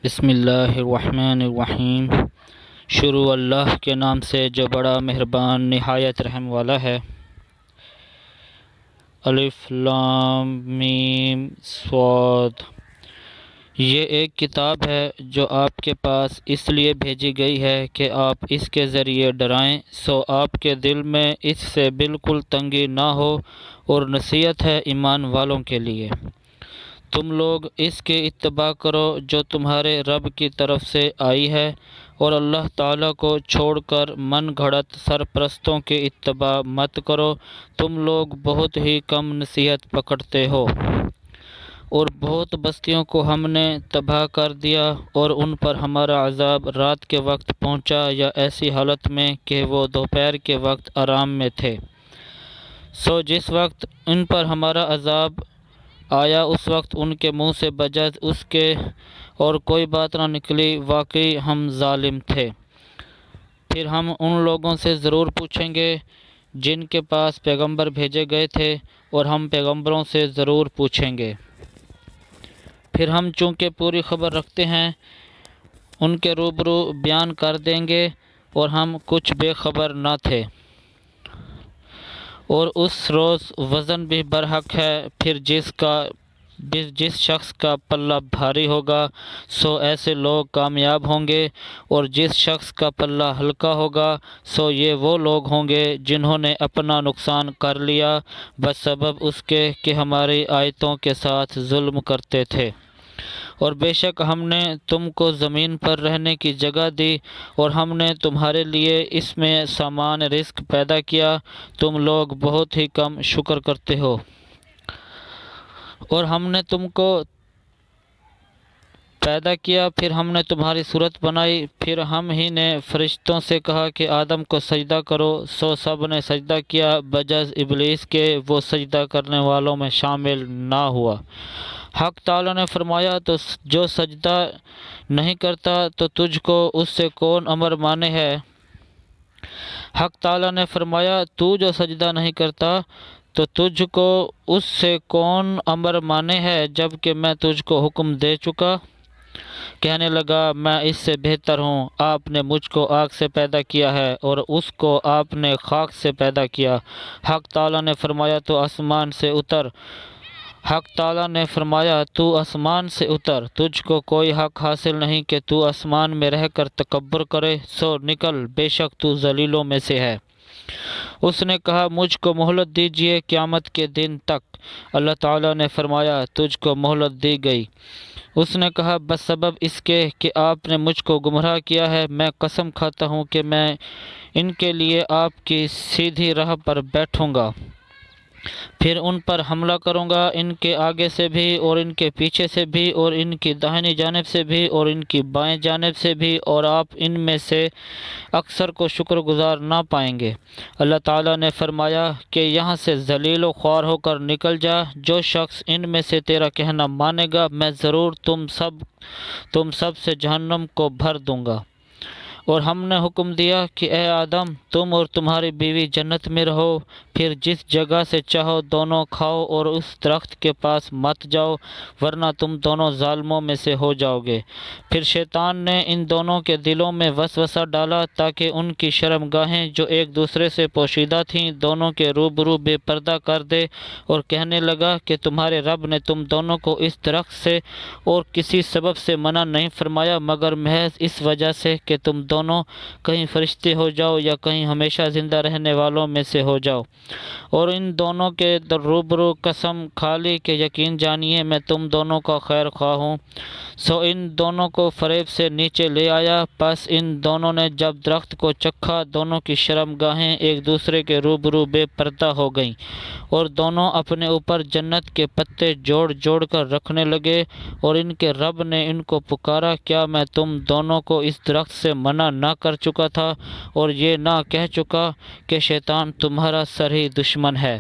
بسم اللہ الرحمن الرحیم۔ شروع اللہ کے نام سے جو بڑا مہربان نہایت رحم والا ہے۔ الف لام میم صاد۔ یہ ایک کتاب ہے جو آپ کے پاس اس لیے بھیجی گئی ہے کہ آپ اس کے ذریعے ڈرائیں، سو آپ کے دل میں اس سے بالکل تنگی نہ ہو، اور نصیحت ہے ایمان والوں کے لیے۔ تم لوگ اس کے اتباع کرو جو تمہارے رب کی طرف سے آئی ہے، اور اللہ تعالیٰ کو چھوڑ کر من گھڑت سرپرستوں کے اتباع مت کرو۔ تم لوگ بہت ہی کم نصیحت پکڑتے ہو، اور بہت بستیوں کو ہم نے تباہ کر دیا، اور ان پر ہمارا عذاب رات کے وقت پہنچا یا ایسی حالت میں کہ وہ دوپہر کے وقت آرام میں تھے۔ سو جس وقت ان پر ہمارا عذاب آیا اس وقت ان کے منہ سے بجز اس کے اور کوئی بات نہ نکلی، واقعی ہم ظالم تھے۔ پھر ہم ان لوگوں سے ضرور پوچھیں گے جن کے پاس پیغمبر بھیجے گئے تھے، اور ہم پیغمبروں سے ضرور پوچھیں گے۔ پھر ہم چونکہ پوری خبر رکھتے ہیں ان کے روبرو بیان کر دیں گے، اور ہم کچھ بے خبر نہ تھے۔ اور اس روز وزن بھی برحق ہے، پھر جس شخص کا پلہ بھاری ہوگا سو ایسے لوگ کامیاب ہوں گے، اور جس شخص کا پلہ ہلکا ہوگا سو یہ وہ لوگ ہوں گے جنہوں نے اپنا نقصان کر لیا بسبب اس کے کہ ہماری آیتوں کے ساتھ ظلم کرتے تھے۔ اور بے شک ہم نے تم کو زمین پر رہنے کی جگہ دی، اور ہم نے تمہارے لیے اس میں سامان رزق پیدا کیا، تم لوگ بہت ہی کم شکر کرتے ہو۔ اور ہم نے تم کو پیدا کیا، پھر ہم نے تمہاری صورت بنائی، پھر ہم ہی نے فرشتوں سے کہا کہ آدم کو سجدہ کرو، سو سب نے سجدہ کیا بجز ابلیس کے، وہ سجدہ کرنے والوں میں شامل نہ ہوا۔ حق تعالیٰ نے فرمایا تو جو سجدہ نہیں کرتا تو تجھ کو اس سے کون امر مانے ہے؟ حق تعالیٰ نے فرمایا تو جو سجدہ نہیں کرتا تو تجھ کو اس سے کون امر مانے ہے، جبکہ میں تجھ کو حکم دے چکا۔ کہنے لگا میں اس سے بہتر ہوں، آپ نے مجھ کو آگ سے پیدا کیا ہے اور اس کو آپ نے خاک سے پیدا کیا۔ حق تعالیٰ نے فرمایا تو آسمان سے اتر۔ حق تعالیٰ نے فرمایا تو آسمان سے اتر، تجھ کو کوئی حق حاصل نہیں کہ تو آسمان میں رہ کر تکبر کرے، سو نکل، بے شک تو ذلیلوں میں سے ہے۔ اس نے کہا مجھ کو مہلت دیجیے قیامت کے دن تک۔ اللہ تعالیٰ نے فرمایا تجھ کو مہلت دی گئی۔ اس نے کہا بس سبب اس کے کہ آپ نے مجھ کو گمراہ کیا ہے، میں قسم کھاتا ہوں کہ میں ان کے لیے آپ کی سیدھی راہ پر بیٹھوں گا، پھر ان پر حملہ کروں گا، ان کے آگے سے بھی اور ان کے پیچھے سے بھی، اور ان کی داہنی جانب سے بھی اور ان کی بائیں جانب سے بھی، اور آپ ان میں سے اکثر کو شکر گزار نہ پائیں گے۔ اللہ تعالیٰ نے فرمایا کہ یہاں سے ذلیل و خوار ہو کر نکل جا، جو شخص ان میں سے تیرا کہنا مانے گا میں ضرور تم سب سے جہنم کو بھر دوں گا۔ اور ہم نے حکم دیا کہ اے آدم تم اور تمہاری بیوی جنت میں رہو، پھر جس جگہ سے چاہو دونوں کھاؤ، اور اس درخت کے پاس مت جاؤ ورنہ تم دونوں ظالموں میں سے ہو جاؤ گے۔ پھر شیطان نے ان دونوں کے دلوں میں وسوسہ ڈالا تاکہ ان کی شرمگاہیں جو ایک دوسرے سے پوشیدہ تھیں دونوں کے روبرو بے پردہ کر دے، اور کہنے لگا کہ تمہارے رب نے تم دونوں کو اس درخت سے اور کسی سبب سے منع نہیں فرمایا مگر محض اس وجہ سے کہ تم دونوں کہیں فرشتے ہو جاؤ یا کہیں ہمیشہ زندہ رہنے والوں میں سے ہو جاؤ۔ اور ان دونوں کے روبرو قسم کھا لی کہ یقین جانیے میں تم دونوں کا خیر خواہ ہوں۔ سو ان دونوں کو فریب سے نیچے لے آیا، پس ان دونوں نے جب درخت کو چکھا دونوں کی شرمگاہیں ایک دوسرے کے روبرو بے پردہ ہو گئیں، اور دونوں اپنے اوپر جنت کے پتے جوڑ جوڑ کر رکھنے لگے، اور ان کے رب نے ان کو پکارا کیا میں تم دونوں کو اس درخت سے منع نہ کر چکا تھا اور یہ نہ کہہ چکا کہ شیطان تمہارا سرہی دشمن ہے؟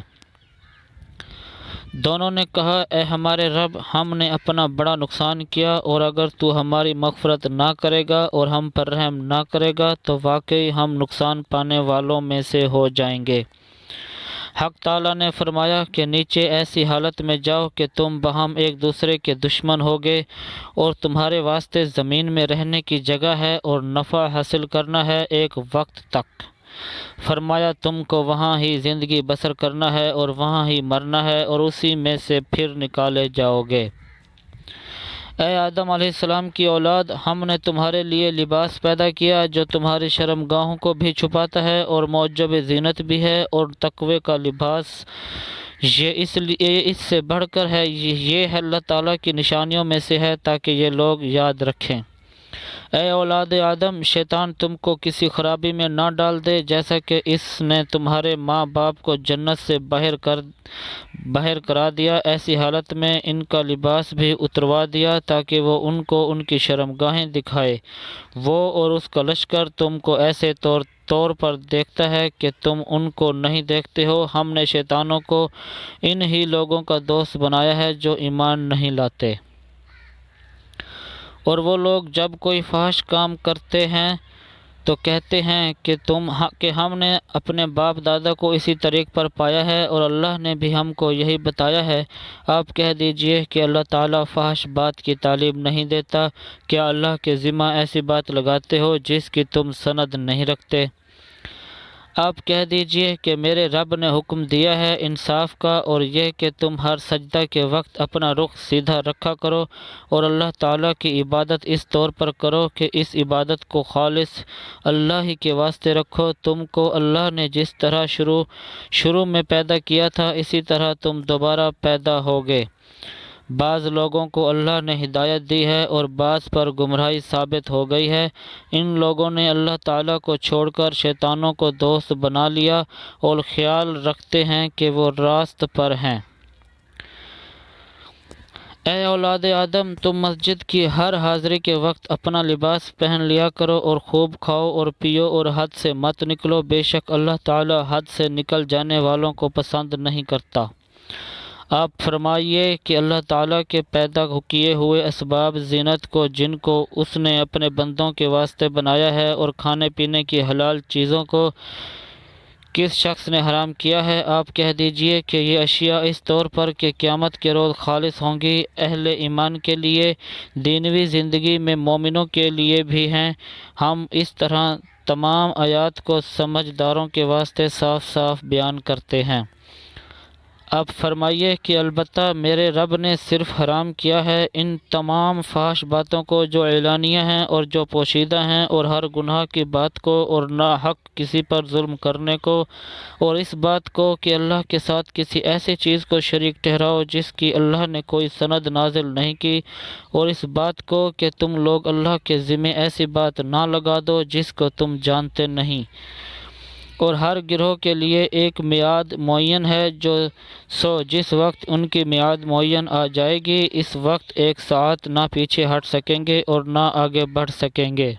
دونوں نے کہا اے ہمارے رب ہم نے اپنا بڑا نقصان کیا، اور اگر تو ہماری مغفرت نہ کرے گا اور ہم پر رحم نہ کرے گا تو واقعی ہم نقصان پانے والوں میں سے ہو جائیں گے۔ حق تعالیٰ نے فرمایا کہ نیچے ایسی حالت میں جاؤ کہ تم باہم ایک دوسرے کے دشمن ہوگے اور تمہارے واسطے زمین میں رہنے کی جگہ ہے اور نفع حاصل کرنا ہے ایک وقت تک۔ فرمایا تم کو وہاں ہی زندگی بسر کرنا ہے اور وہاں ہی مرنا ہے اور اسی میں سے پھر نکالے جاؤ گے۔ اے آدم علیہ السلام کی اولاد، ہم نے تمہارے لیے لباس پیدا کیا جو تمہاری شرمگاہوں کو بھی چھپاتا ہے اور معجب زینت بھی ہے، اور تقوی کا لباس یہ اس سے بڑھ کر ہے، یہ اللہ تعالیٰ کی نشانیوں میں سے ہے تاکہ یہ لوگ یاد رکھیں۔ اے اولاد آدم، شیطان تم کو کسی خرابی میں نہ ڈال دے جیسا کہ اس نے تمہارے ماں باپ کو جنت سے باہر کرا دیا، ایسی حالت میں ان کا لباس بھی اتروا دیا تاکہ وہ ان کو ان کی شرمگاہیں دکھائے۔ وہ اور اس کا لشکر تم کو ایسے طور پر دیکھتا ہے کہ تم ان کو نہیں دیکھتے ہو۔ ہم نے شیطانوں کو ان ہی لوگوں کا دوست بنایا ہے جو ایمان نہیں لاتے۔ اور وہ لوگ جب کوئی فحش کام کرتے ہیں تو کہتے ہیں کہ ہم نے اپنے باپ دادا کو اسی طریق پر پایا ہے اور اللہ نے بھی ہم کو یہی بتایا ہے۔ آپ کہہ دیجئے کہ اللہ تعالیٰ فحش بات کی تعلیم نہیں دیتا۔ کیا اللہ کے ذمہ ایسی بات لگاتے ہو جس کی تم سند نہیں رکھتے؟ آپ کہہ دیجئے کہ میرے رب نے حکم دیا ہے انصاف کا، اور یہ کہ تم ہر سجدہ کے وقت اپنا رخ سیدھا رکھا کرو اور اللہ تعالیٰ کی عبادت اس طور پر کرو کہ اس عبادت کو خالص اللہ ہی کے واسطے رکھو۔ تم کو اللہ نے جس طرح شروع میں پیدا کیا تھا اسی طرح تم دوبارہ پیدا ہوگے۔ بعض لوگوں کو اللہ نے ہدایت دی ہے اور بعض پر گمراہی ثابت ہو گئی ہے۔ ان لوگوں نے اللہ تعالیٰ کو چھوڑ کر شیطانوں کو دوست بنا لیا اور خیال رکھتے ہیں کہ وہ راست پر ہیں۔ اے اولاد آدم، تم مسجد کی ہر حاضری کے وقت اپنا لباس پہن لیا کرو اور خوب کھاؤ اور پیو اور حد سے مت نکلو، بے شک اللہ تعالیٰ حد سے نکل جانے والوں کو پسند نہیں کرتا۔ آپ فرمائیے کہ اللہ تعالیٰ کے پیدا کیے ہوئے اسباب زینت کو جن کو اس نے اپنے بندوں کے واسطے بنایا ہے اور کھانے پینے کی حلال چیزوں کو کس شخص نے حرام کیا ہے؟ آپ کہہ دیجئے کہ یہ اشیاء اس طور پر کہ قیامت کے روز خالص ہوں گی اہل ایمان کے لیے، دینوی زندگی میں مومنوں کے لیے بھی ہیں۔ ہم اس طرح تمام آیات کو سمجھداروں کے واسطے صاف صاف بیان کرتے ہیں۔ آپ فرمائیے کہ البتہ میرے رب نے صرف حرام کیا ہے ان تمام فحش باتوں کو جو اعلانیہ ہیں اور جو پوشیدہ ہیں، اور ہر گناہ کی بات کو اور ناحق کسی پر ظلم کرنے کو، اور اس بات کو کہ اللہ کے ساتھ کسی ایسی چیز کو شریک ٹھہراؤ جس کی اللہ نے کوئی سند نازل نہیں کی، اور اس بات کو کہ تم لوگ اللہ کے ذمہ ایسی بات نہ لگا دو جس کو تم جانتے نہیں۔ اور ہر گروہ کے لیے ایک میعاد معین ہے، جس وقت ان کی میعاد معین آ جائے گی اس وقت ایک ساعت نہ پیچھے ہٹ سکیں گے اور نہ آگے بڑھ سکیں گے۔